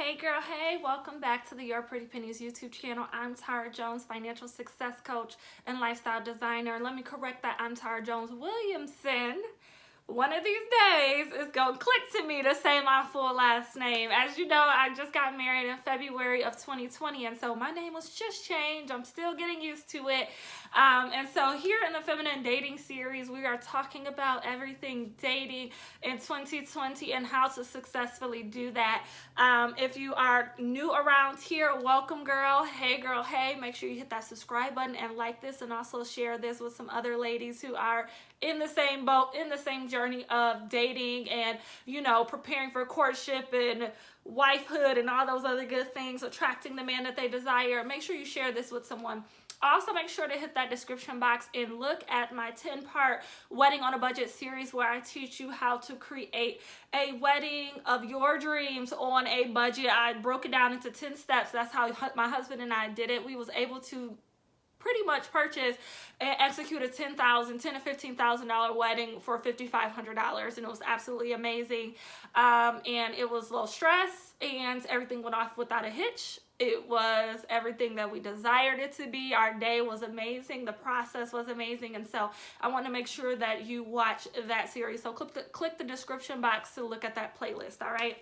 Hey girl, hey, welcome back to the Your Pretty Pennies YouTube channel. I'm Tara Jones, financial success coach and lifestyle designer. Let me correct that, I'm Tara Jones-Williamson. One of these days, it's going to click to me to say my full last name. As you know, I just got married in February of 2020, and so my name was just changed. I'm still getting used to it. And so here in the Feminine Dating series, we are talking about everything dating in 2020 and how to successfully do that. If you are new around here, welcome girl. Hey girl, hey. Make sure you hit that subscribe button and like this, and also share this with some other ladies who are in the same boat, in the same journey of dating and, you know, preparing for courtship and wifehood and all those other good things, attracting the man that they desire. Make sure you share this with someone. Also, make sure to hit that description box and look at my 10-part Wedding on a Budget series where I teach you how to create a wedding of your dreams on a budget. I broke it down into 10 steps. That's how my husband and I did it. We was able to pretty much purchase and execute a $10,000 to $15,000 wedding for $5,500, and it was absolutely amazing. And it was low stress, and everything went off without a hitch. It was everything that we desired it to be. Our day was amazing. The process was amazing, and so I want to make sure that you watch that series. So click the description box to look at that playlist. All right.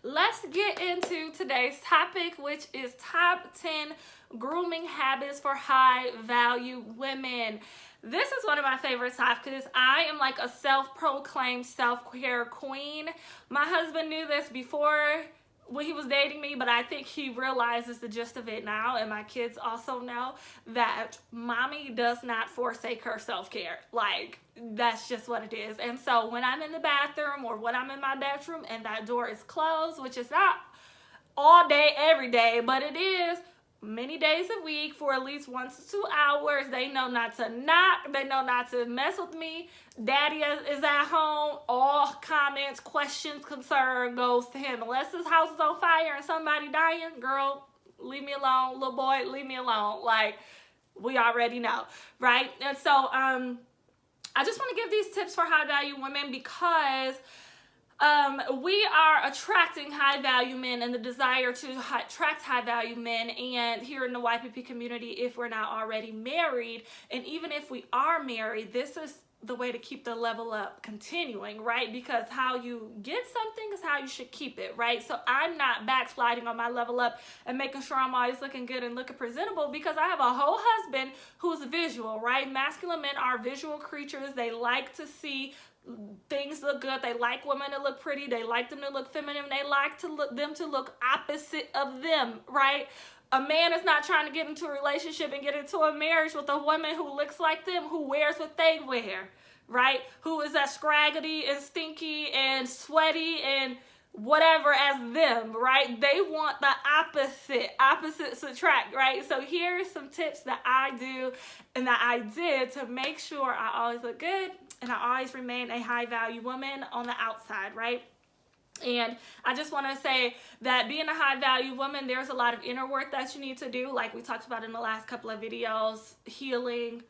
Let's get into today's topic, which is top 10 grooming habits for high value women. This is one of my favorite topics because I am like a self-proclaimed self-care queen. My husband knew this before when he was dating me, but I think he realizes the gist of it now, and my kids also know that mommy does not forsake her self-care. Like, that's just what it is. And so when I'm in the bathroom or when I'm in my bedroom and that door is closed, which is not all day, every day, but it is many days a week for at least 1 to 2 hours. They know not to knock. They know not to mess with me. Daddy is at home. All comments, questions, concern goes to him. Unless this house is on fire and somebody dying, girl, leave me alone. Little boy, leave me alone. Like, we already know, right? And so I just want to give these tips for high value women because we are attracting high value men, and the desire to attract high value men, and here in the YPP community, if we're not already married, and even if we are married, this is the way to keep the level up continuing, right? Because how you get something is how you should keep it, right? So I'm not backsliding on my level up and making sure I'm always looking good and looking presentable because I have a whole husband who's visual, right? Masculine men are visual creatures. They like to see things look good. They like women to look pretty. They like them to look feminine. They like them to look opposite of them, right? A man is not trying to get into a relationship and get into a marriage with a woman who looks like them, who wears what they wear, right? Who is as scraggly and stinky and sweaty and whatever as them, right? They want the opposite. Opposites attract, right? So here's some tips that I do and that I did to make sure I always look good and I always remain a high value woman on the outside, right? And I just want to say that being a high value woman, there's a lot of inner work that you need to do, like we talked about in the last couple of videos, healing,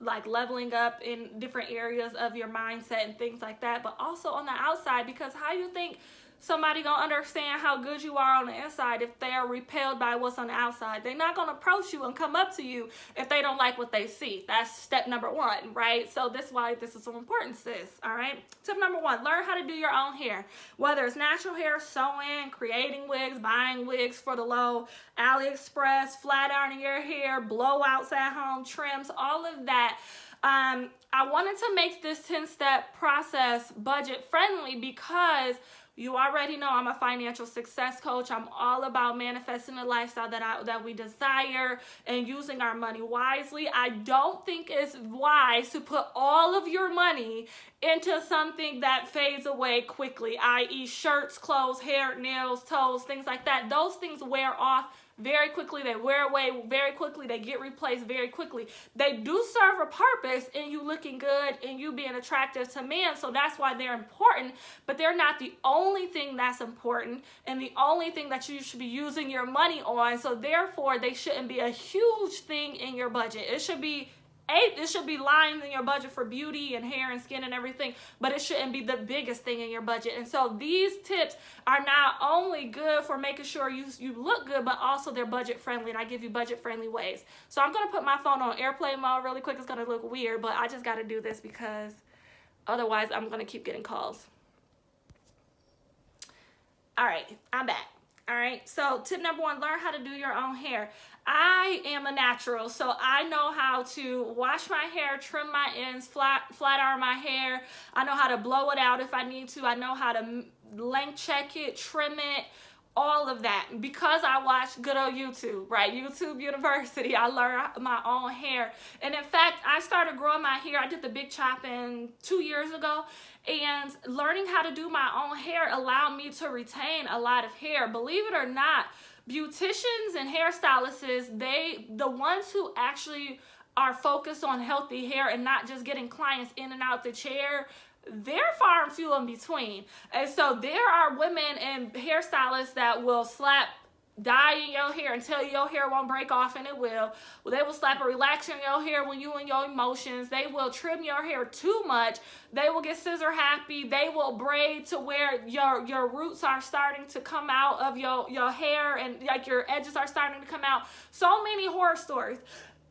like leveling up in different areas of your mindset and things like that, but also on the outside, because how you think somebody gonna understand how good you are on the inside if they are repelled by what's on the outside? They're not gonna approach you and come up to you if they don't like what they see. That's step number 1, right? So that's why this is so important, sis, all right? Tip number 1, learn how to do your own hair. Whether it's natural hair, sewing, creating wigs, buying wigs for the low, AliExpress, flat ironing your hair, blowouts at home, trims, all of that. I wanted to make this 10-step process budget friendly because you already know I'm a financial success coach. I'm all about manifesting the lifestyle that we desire and using our money wisely. I don't think it's wise to put all of your money into something that fades away quickly, i.e. shirts, clothes, hair, nails, toes, things like that. Those things wear off very quickly. They wear away very quickly. They get replaced very quickly. They do serve a purpose in you looking good and you being attractive to men, so that's why they're important, but they're not the only thing that's important and the only thing that you should be using your money on, so therefore they shouldn't be a huge thing in your budget. It should be it should be lying in your budget for beauty and hair and skin and everything, but it shouldn't be the biggest thing in your budget. And so these tips are not only good for making sure you look good, but also they're budget friendly, and I give you budget friendly ways. So I'm going to put my phone on airplane mode really quick. It's going to look weird, but I just got to do this because otherwise I'm going to keep getting calls. All right, I'm back. All right, so tip number 1, learn how to do your own hair. I am a natural, so I know how to wash my hair, trim my ends, flat iron my hair. I know how to blow it out if I need to. I know how to length check it, trim it, all of that. Because I watch good old YouTube, right? YouTube University, I learned my own hair. And in fact, I started growing my hair. I did the big chopping 2 years ago. And learning how to do my own hair allowed me to retain a lot of hair. Believe it or not, beauticians and hairstylists, the ones who actually are focused on healthy hair and not just getting clients in and out the chair, they're far and few in between. And so there are women and hairstylists that will slap dye in your hair and tell you your hair won't break off, and it will. Well, they will slap a relaxer in your hair when you in your emotions. They will trim your hair too much. They will get scissor happy. They will braid to where your roots are starting to come out of your hair, and like your edges are starting to come out. So many horror stories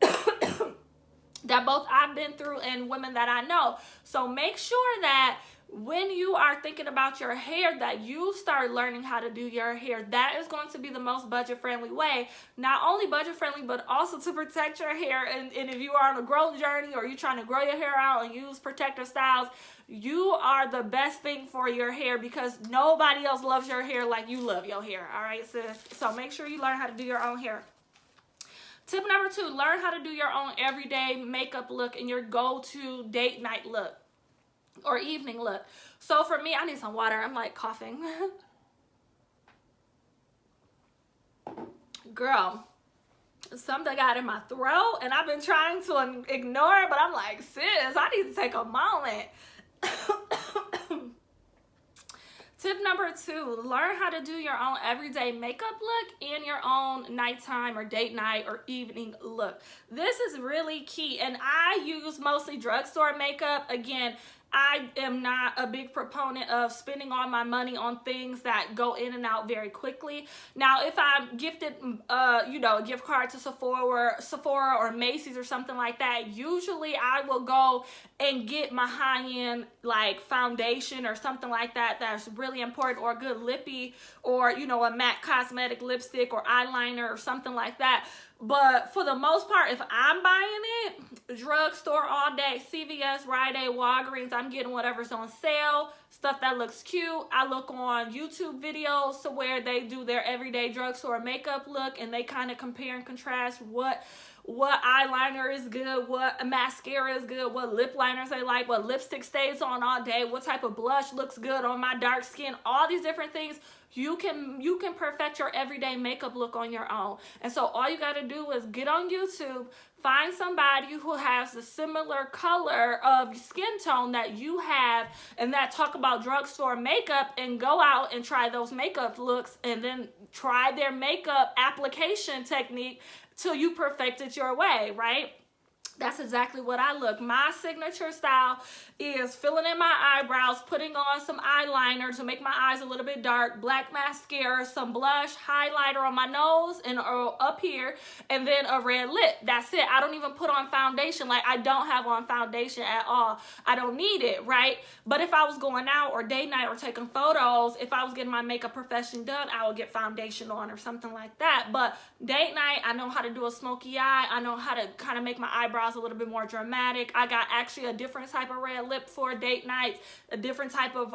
that both I've been through and women that I know. So make sure that when you are thinking about your hair, that you start learning how to do your hair. That is going to be the most budget-friendly way. Not only budget-friendly, but also to protect your hair. And if you are on a growth journey or you're trying to grow your hair out and use protective styles, you are the best thing for your hair, because nobody else loves your hair like you love your hair. All right, sis? So make sure you learn how to do your own hair. Tip number 2, learn how to do your own everyday makeup look and your go-to date night look or evening look. So for me, I need some water. I'm like coughing. Girl, something got in my throat and I've been trying to ignore it, but I'm like, sis, I need to take a moment. Tip number 2, learn how to do your own everyday makeup look and your own nighttime or date night or evening look. This is really key, and I use mostly drugstore makeup. Again, I am not a big proponent of spending all my money on things that go in and out very quickly. Now, if I'm gifted, a gift card to Sephora or Macy's or something like that, usually I will go and get my high-end like foundation or something like that that's really important, or a good lippy, or a matte cosmetic lipstick or eyeliner or something like that. But for the most part, if I'm buying it, drugstore all day, CVS, Rite Aid, Walgreens, I'm getting whatever's on sale, stuff that looks cute. I look on YouTube videos to where they do their everyday drugstore makeup look, and they kind of compare and contrast what eyeliner is good, what mascara is good, what lip liners they like, what lipstick stays on all day, what type of blush looks good on my dark skin, all these different things. You can perfect your everyday makeup look on your own. And so all you got to do is get on YouTube, find somebody who has the similar color of skin tone that you have and that talk about drugstore makeup, and go out and try those makeup looks, and then try their makeup application technique till you perfect it your way, right? That's exactly what I look. My signature style is filling in my eyebrows, putting on some eyeliner to make my eyes a little bit dark, black mascara, some blush, highlighter on my nose and up here, and then a red lip. That's it. I don't even put on foundation. Like, I don't have on foundation at all. I don't need it, right? But if I was going out or date night or taking photos, if I was getting my makeup profession done, I would get foundation on or something like that. But date night, I know how to do a smoky eye. I know how to kind of make my eyebrows a little bit more dramatic. I got actually a different type of red lip for date nights, a different type of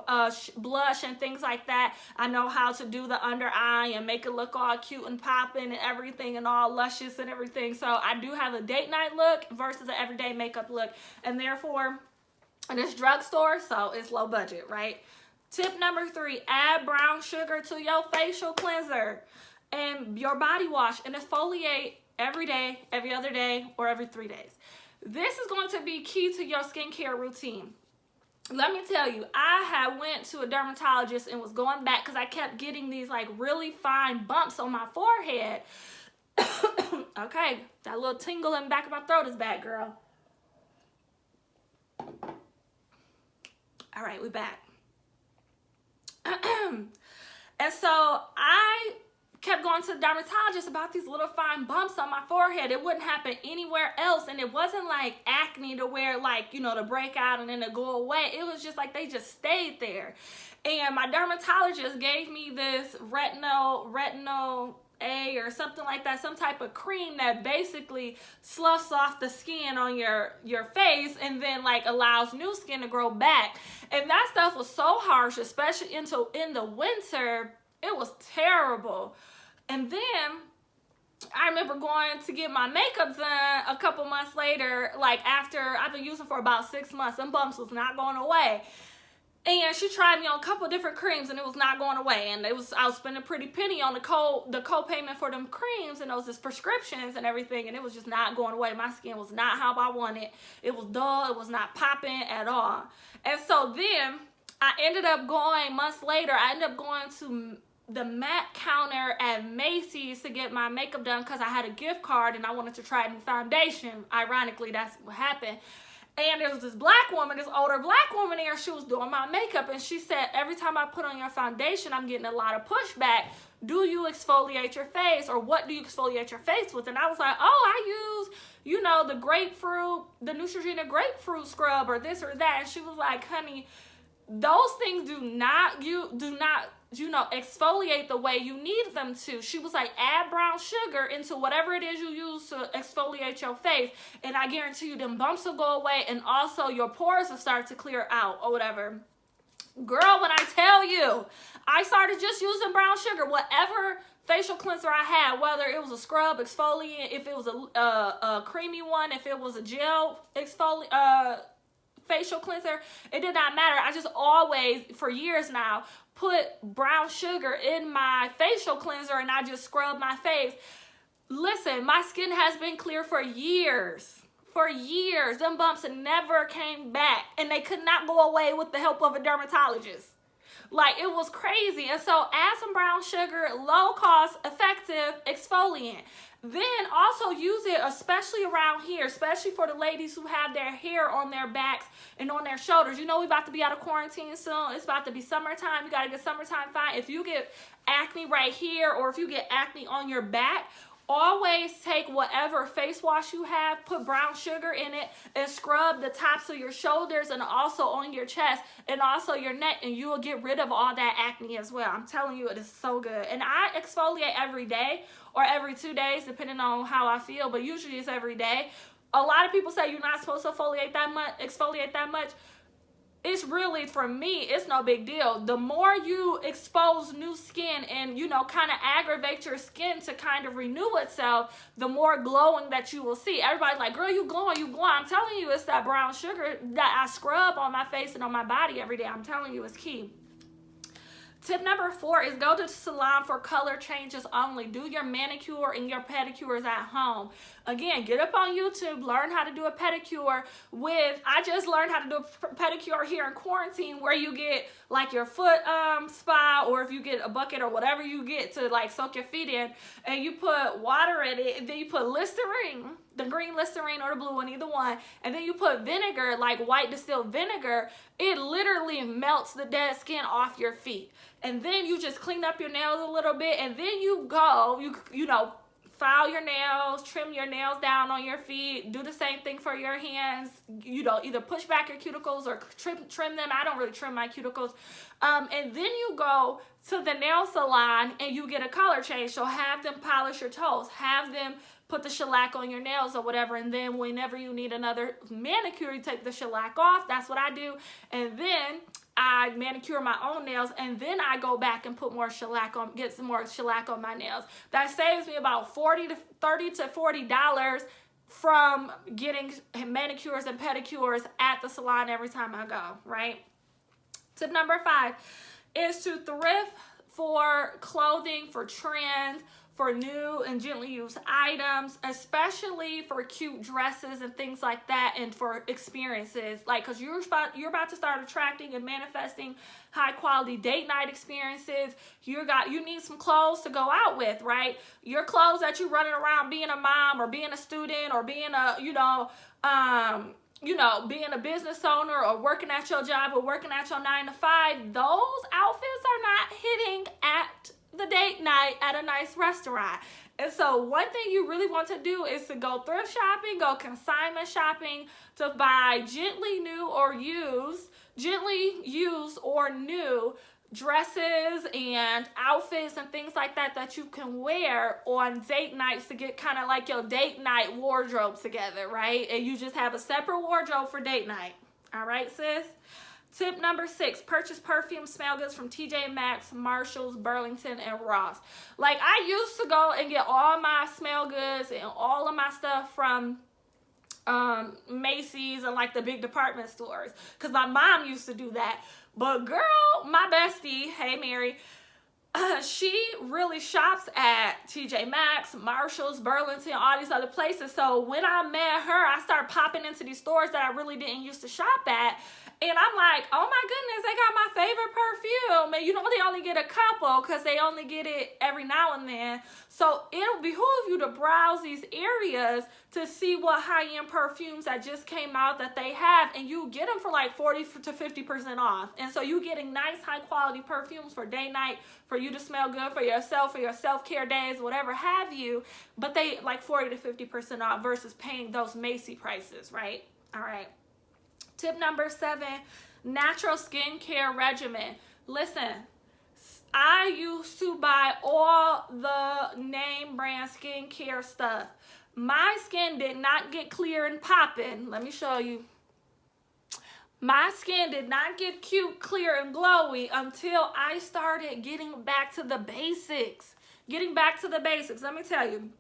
blush and things like that. I know how to do the under eye and make it look all cute and popping and everything and all luscious and everything. So I do have a date night look versus an everyday makeup look, and therefore, and it's drugstore, so it's low budget, right? Tip number 3, add brown sugar to your facial cleanser and your body wash and exfoliate every day, every other day, or every 3 days. This is going to be key to your skincare routine. Let me tell you, I had went to a dermatologist and was going back because I kept getting these like really fine bumps on my forehead. Okay, that little tingle in the back of my throat is back, girl. All right, we back. And so I kept going to the dermatologist about these little fine bumps on my forehead. It wouldn't happen anywhere else. And it wasn't like acne to where like, you know, to break out and then to go away. It was just like they just stayed there. And my dermatologist gave me this retinol A or something like that, some type of cream that basically sloughs off the skin on your face and then like allows new skin to grow back. And that stuff was so harsh, especially in the winter. It was terrible. And then I remember going to get my makeup done a couple months later, like after I've been using for about 6 months. Them bumps was not going away. And she tried me on a couple different creams and it was not going away. And I was spending a pretty penny on the co-payment for them creams and those prescriptions and everything. And it was just not going away. My skin was not how I wanted. It was dull. It was not popping at all. And so then I ended up going, months later, I ended up going to the MAC counter at Macy's to get my makeup done because I had a gift card and I wanted to try a new foundation. Ironically, that's what happened. And there was this black woman, this older black woman there. She was doing my makeup and she said, every time I put on your foundation, I'm getting a lot of pushback. Do you exfoliate your face, or what do you exfoliate your face with? And I was like, oh, I use, you know, the Neutrogena grapefruit scrub or this or that. And she was like, honey, those things do not exfoliate the way you need them to. She was like, add brown sugar into whatever it is you use to exfoliate your face, and I guarantee you them bumps will go away, and also your pores will start to clear out or whatever. Girl, when I tell you, I started just using brown sugar, whatever facial cleanser I had, whether it was a scrub exfoliant, if it was a creamy one, if it was a gel facial cleanser, it did not matter. I just always, for years now, put brown sugar in my facial cleanser and I just scrub my face. Listen, my skin has been clear for years. For years. Them bumps never came back and they could not go away with the help of a dermatologist. Like, it was crazy. And so add some brown sugar, low cost, effective exfoliant. Then also use it, especially around here, especially for the ladies who have their hair on their backs and on their shoulders. You know we about to be out of quarantine soon. It's about to be summertime. You got to get summertime fine. If you get acne right here or if you get acne on your back, always take whatever face wash you have, put brown sugar in it, and scrub the tops of your shoulders and also on your chest and also your neck, and you will get rid of all that acne as well. I'm telling you, it is so good. And I exfoliate every day or every 2 days, depending on how I feel, but usually it's every day. A lot of people say you're not supposed to exfoliate that much. It's really, for me, it's no big deal. The more you expose new skin and, you know, kind of aggravate your skin to kind of renew itself, the more glowing that you will see. Everybody's like, girl, you glowing, you glowing. I'm telling you, it's that brown sugar that I scrub on my face and on my body every day. I'm telling you, it's key. Tip number 4 is go to the salon for color changes only. Do your manicure and your pedicures at home. Again, get up on YouTube, learn how to do a pedicure I just learned how to do a pedicure here in quarantine, where you get like your foot spa, or if you get a bucket or whatever you get to like soak your feet in, and you put water in it, and then you put Listerine, the green Listerine or the blue one, either one, and then you put vinegar, like white distilled vinegar. It literally melts the dead skin off your feet. And then you just clean up your nails a little bit, and then you go, you know, file your nails, trim your nails down on your feet, do the same thing for your hands. You know, either push back your cuticles or trim them. I don't really trim my cuticles. And then you go to the nail salon and you get a color change. So have them polish your toes, have them put the shellac on your nails or whatever, and then whenever you need another manicure, you take the shellac off. That's what I do. And then I manicure my own nails, and then I go back and put more shellac on, get some more shellac on my nails. That saves me about $30 to $40 from getting manicures and pedicures at the salon every time I go, right? Tip number 5 is to thrift for clothing, for trends, for new and gently used items, especially for cute dresses and things like that, and for experiences, like, because you're about to start attracting and manifesting high quality date night experiences. You need some clothes to go out with, right? Your clothes that you're running around being a mom or being a student or being a, you know, being a business owner or working at your job or working at your 9 to 5, those outfits are not hitting at the date night at a nice restaurant. And so one thing you really want to do is to go thrift shopping, go consignment shopping, to buy gently used or new dresses and outfits and things like that that you can wear on date nights to get kind of like your date night wardrobe together, right? And you just have a separate wardrobe for date night. All right, sis? Tip number 6, purchase perfume smell goods from TJ Maxx, Marshalls, Burlington, and Ross. Like, I used to go and get all my smell goods and all of my stuff from Macy's and like the big department stores, because my mom used to do that. But girl, my bestie, hey Mary, she really shops at TJ Maxx, Marshalls, Burlington, all these other places. So when I met her, I started popping into these stores that I really didn't used to shop at. And I'm like, oh my goodness, they got my favorite perfume. And you know, they only get a couple because they only get it every now and then. So it'll behoove you to browse these areas to see what high-end perfumes that just came out that they have. And you get them for like 40 to 50% off. And so you're getting nice, high-quality perfumes for day night, for you to smell good for yourself, for your self-care days, whatever have you. But they like 40 to 50% off versus paying those Macy prices, right? All right. Tip number 7, natural skincare regimen. Listen, I used to buy all the name brand skincare stuff. My skin did not get clear and popping. Let me show you. My skin did not get cute, clear, and glowy until I started getting back to the basics. Let me tell you.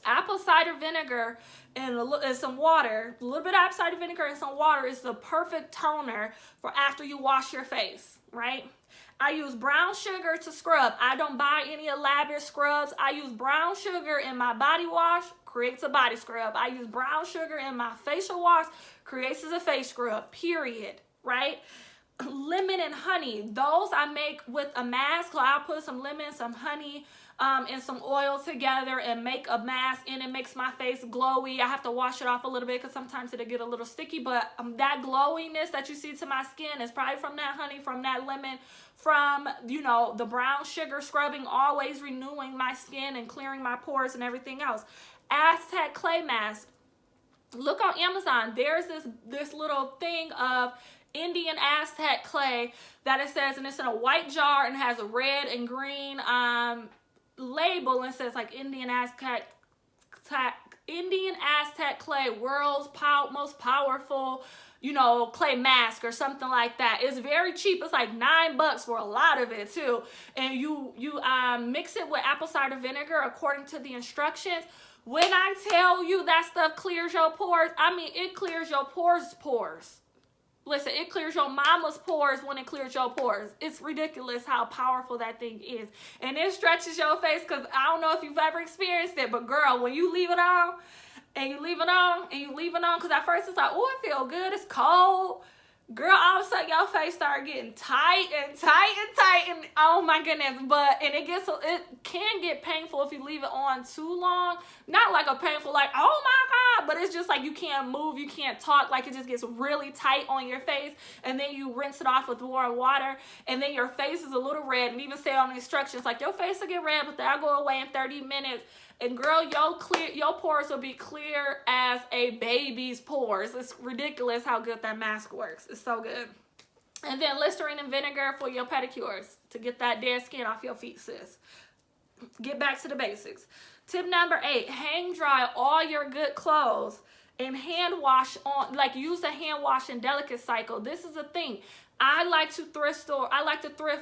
Apple cider vinegar and some water, a little bit of apple cider vinegar and some water is the perfect toner for after you wash your face, right? I use brown sugar to scrub. I don't buy any elaborate scrubs. I use brown sugar in my body wash, creates a body scrub. I use brown sugar in my facial wash, creates as a face scrub, period, right? Lemon and honey, those I make with a mask. I'll put some lemon, some honey, and some oil together and make a mask, and it makes my face glowy. I have to wash it off a little bit because sometimes it'll get a little sticky, but that glowiness that you see to my skin is probably from that honey, from that lemon, from, you know, the brown sugar scrubbing, always renewing my skin and clearing my pores and everything else. Aztec clay mask. Look on Amazon. There's this little thing of Indian Aztec clay that it says, and it's in a white jar and has a red and green label, and says like Indian Aztec clay, world's most powerful, you know, clay mask or something like that. It's very cheap. It's like $9 for a lot of it too. And you mix it with apple cider vinegar according to the instructions. When I tell you that stuff clears your pores, I mean, it clears your pores. Listen, it clears your mama's pores when it clears your pores. It's ridiculous how powerful that thing is. And it stretches your face, because I don't know if you've ever experienced it, but girl, when you leave it on, because at first it's like, oh, it feels good, it's cold. Girl, all of a sudden your face started getting tight, and oh my goodness. It can get painful if you leave it on too long. Not like a painful, like, oh my God, but it's just like you can't move, you can't talk, like it just gets really tight on your face, and then you rinse it off with warm water, and then your face is a little red, and even say on the instructions, like your face will get red, but that'll go away in 30 minutes. And girl, your pores will be clear as a baby's pores. It's ridiculous how good that mask works. It's so good. And then Listerine and vinegar for your pedicures to get that dead skin off your feet, sis. Get back to the basics. Tip number 8, hang dry all your good clothes and hand wash on, like use the hand wash and delicate cycle. This is a thing. I like to thrift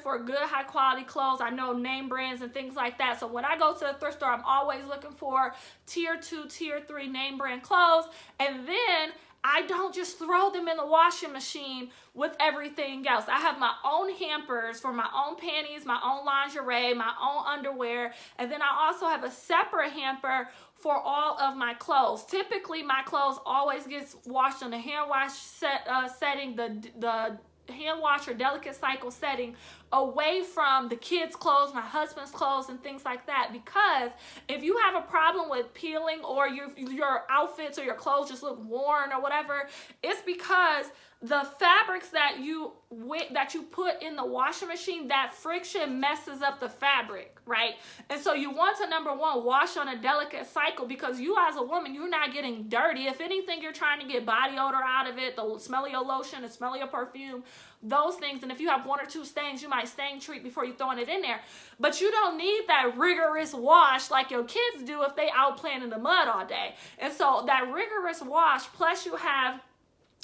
for good, high quality clothes. I know name brands and things like that. So when I go to the thrift store, I'm always looking for tier 2, tier 3 name brand clothes. And then I don't just throw them in the washing machine with everything else. I have my own hampers for my own panties, my own lingerie, my own underwear. And then I also have a separate hamper for all of my clothes. Typically, my clothes always gets washed in the hand wash setting, the hand wash or delicate cycle setting away from the kids' clothes, my husband's clothes, and things like that. Because if you have a problem with peeling, or your outfits or your clothes just look worn or whatever, it's because the fabrics that you put in the washing machine, that friction messes up the fabric, right? And so you want to, number one, wash on a delicate cycle, because you as a woman, you're not getting dirty. If anything, you're trying to get body odor out of it, the smell of your lotion, the smell of your perfume, those things. And if you have one or two stains, you might stain treat before you throwing it in there. But you don't need that rigorous wash like your kids do if they out playing in the mud all day. And so that rigorous wash, plus you have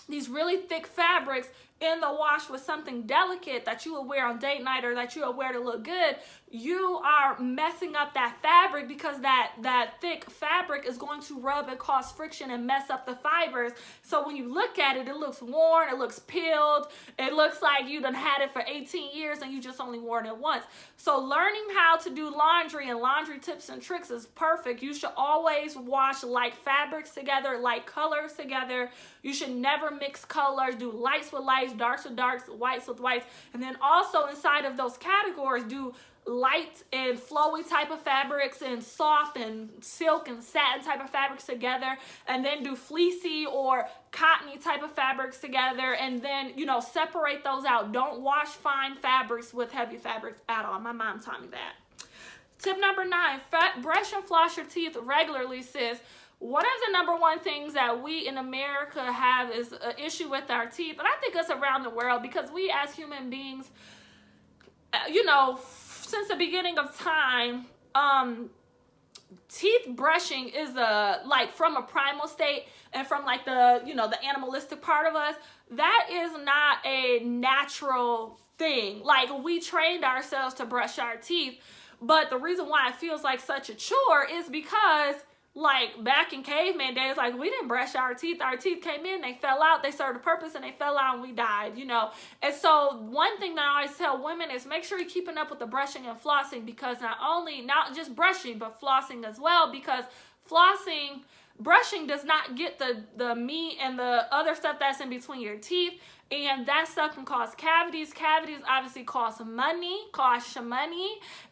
these really thick fabrics in the wash with something delicate that you will wear on date night, or that you will wear to look good, you are messing up that fabric, because that thick fabric is going to rub and cause friction and mess up the fibers. So when you look at it, it looks worn, it looks peeled, it looks like you done had it for 18 years and you just only worn it once. So learning how to do laundry and laundry tips and tricks is perfect. You should always wash light fabrics together, light colors together. You should never mix colors. Do lights with lights, darks with darks, whites with whites. And then also inside of those categories, do light and flowy type of fabrics and soft and silk and satin type of fabrics together, and then do fleecy or cottony type of fabrics together, and then, you know, separate those out. Don't wash fine fabrics with heavy fabrics at all. My mom taught me that. Tip number 9, brush and floss your teeth regularly, sis. One of the number one things that we in America have is an issue with our teeth, and I think it's around the world, because we as human beings, you know, since the beginning of time, teeth brushing is like from a primal state, and from like the, you know, the animalistic part of us, that is not a natural thing. Like, we trained ourselves to brush our teeth, but the reason why it feels like such a chore is because, like, back in caveman days, like, we didn't brush our teeth. Our teeth came in, they fell out, they served a purpose, and they fell out, and we died, you know. And so one thing that I always tell women is make sure you're keeping up with the brushing and flossing, because not just brushing, but flossing as well, because brushing does not get the meat and the other stuff that's in between your teeth, and that stuff can cause cavities. Cavities obviously cost you money,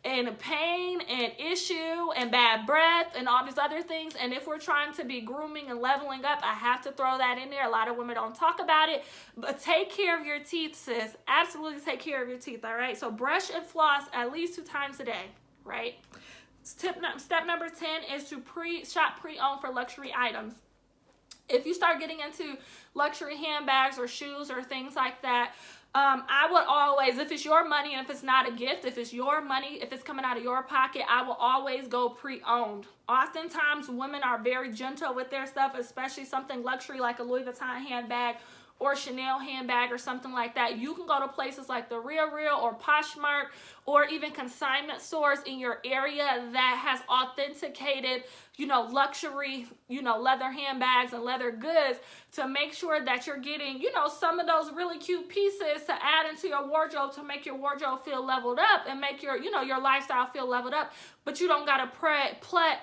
and pain, and issue, and bad breath, and all these other things. And if we're trying to be grooming and leveling up, I have to throw that in there. A lot of women don't talk about it, but take care of your teeth, sis. Absolutely take care of your teeth, all right? So brush and floss at least 2 times a day, right? Step number 10 is to shop pre-owned for luxury items. If you start getting into luxury handbags or shoes or things like that, I would always, if it's your money and if it's not a gift, if it's your money, if it's coming out of your pocket, I will always go pre-owned. Oftentimes, women are very gentle with their stuff, especially something luxury like a Louis Vuitton handbag or Chanel handbag or something like that. You can go to places like the Real or Poshmark, or even consignment stores in your area that has authenticated, you know, luxury, you know, leather handbags and leather goods, to make sure that you're getting, you know, some of those really cute pieces to add into your wardrobe, to make your wardrobe feel leveled up and make your, you know, your lifestyle feel leveled up. But you don't gotta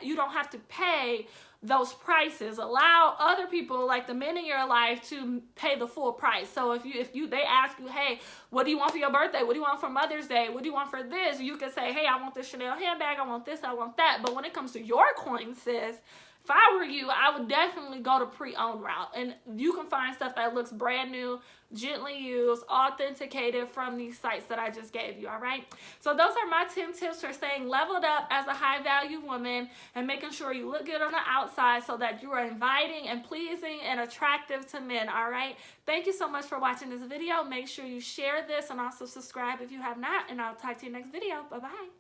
you don't have to pay those prices. Allow other people, like the men in your life, to pay the full price. So if they ask you, hey, what do you want for your birthday? What do you want for Mother's Day? What do you want for this? You can say, hey, I want this Chanel handbag. I want this. I want that. But when it comes to your coin, sis, if I were you, I would definitely go to pre-owned route. And you can find stuff that looks brand new, gently used, authenticated from these sites that I just gave you, all right? So those are my 10 tips for staying leveled up as a high-value woman and making sure you look good on the outside so that you are inviting and pleasing and attractive to men, all right? Thank you so much for watching this video. Make sure you share this and also subscribe if you have not, and I'll talk to you next video. Bye-bye.